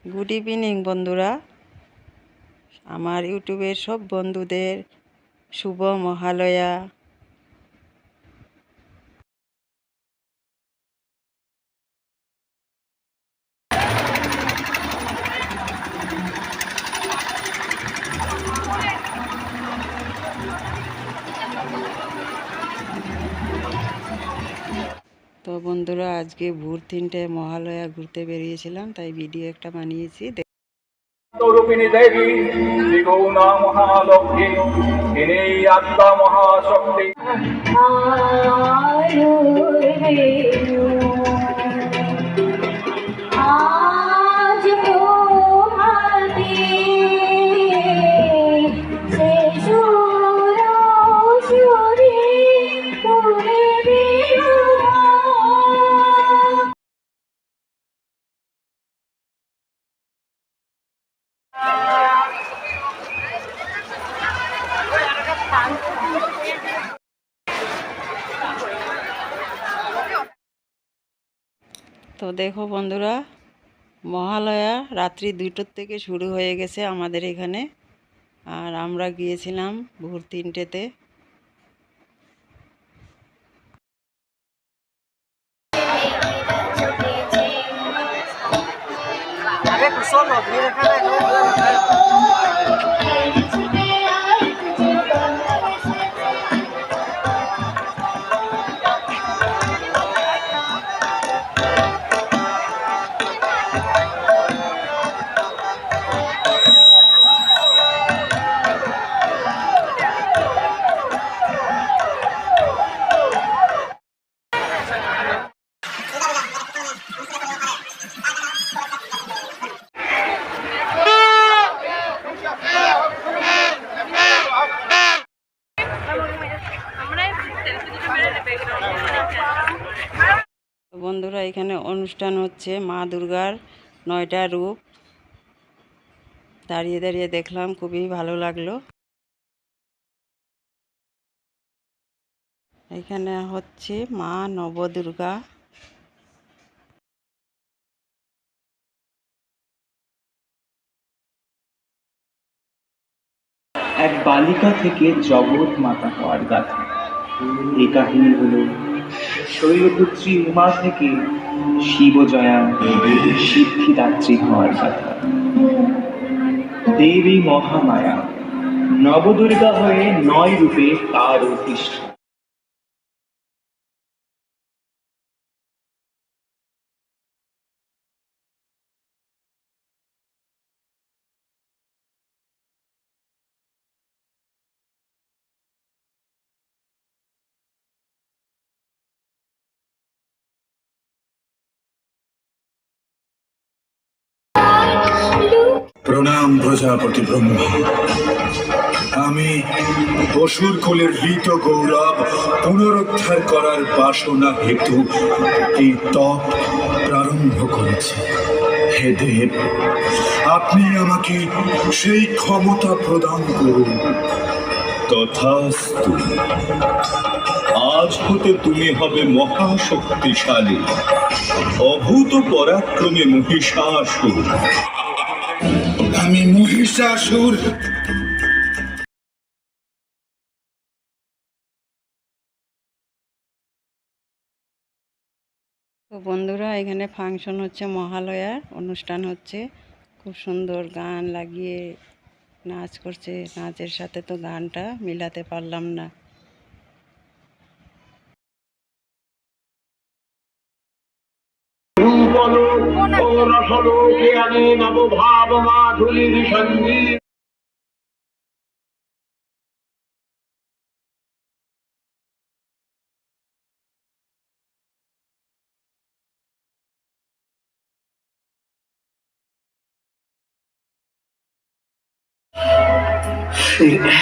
Good evening বন্ধুরা, আমার ইউটিউবের সব বন্ধুদের শুভ মহালয়া। তো বন্ধুরা, আজকে ভোর 3টায় মহালয়া ঘুরতে বেরিয়েছিলাম, তাই ভিডিও একটা বানিয়েছি। রূপিণী দেবী ত্রিগুণা মহালক্ষ্মী তিনি আত্মা মহাশক্তি। তো দেখো বন্ধুরা, মহালয়া রাত্রি 2টোর থেকে শুরু হয়ে গেছে আমাদের এখানে, আর আমরা গিয়েছিলাম ভোর 3টেতে। বন্ধুরা, এখানে অনুষ্ঠান হচ্ছে মা দুর্গার 9টা রূপ। দাঁড়িয়ে দাঁড়িয়ে দেখলাম, খুবই ভালো লাগলো। এখানে হচ্ছে মা নবদুর্গা। এক বালিকা থেকে জগৎ মাতা হওয়ার গাথা। এই কাহিনী হল শৈলপুত্রী উমা থেকে শিবজয়া সিদ্ধিদাত্রী হওয়ার গাথা। দেবী মহামায়া নবদুর্গা হয়ে 9 রূপে তার অধিষ্ঠ। প্রণাম প্রজাপতি ব্রহ্মা। আমি অসুর কুলের হৃত গৌরব পুনরুদ্ধার করার বাসনা হেতু এই তপ প্রারম্ভ করেছি। হে দেব, আপনি আমাকে সেই ক্ষমতা প্রদান করুন। তথাস্তু। আজ হতে তুমি হবে মহাশক্তিশালী, অভূত পরাক্রমে মহিষাসুর। আমি মহিষাসুর। তো বন্ধুরা, এখানে ফাংশন হচ্ছে, মহালয়ার অনুষ্ঠান হচ্ছে। খুব সুন্দর গান লাগিয়ে নাচ করছে। নাচের সাথে তো গানটা মিলাতে পারলাম না।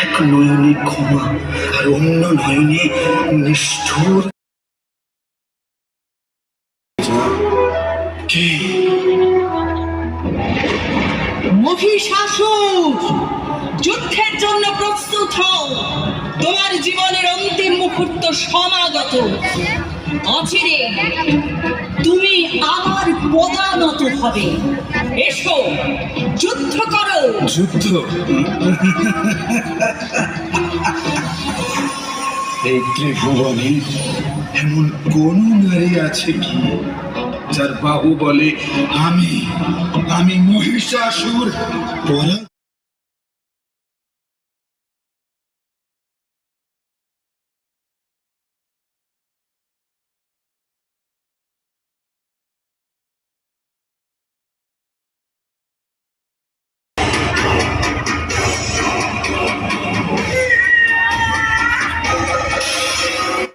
এক নয়নে ক্ষমা আর অন্য নয়নে নিষ্ঠুর। মহিষাসুর, যুদ্ধের জন্য প্রস্তুত হও। তোমার জীবনের অন্তিম মুহূর্ত সমাগত। অচিরে তুমি আমার পদানত হবে। এসো, যুদ্ধ করো। যুদ্ধ? এই ত্রিভুবনে এমন কোন নারী আছে কি যার বাহু বলে আমি মহিষাসুর পরাজয়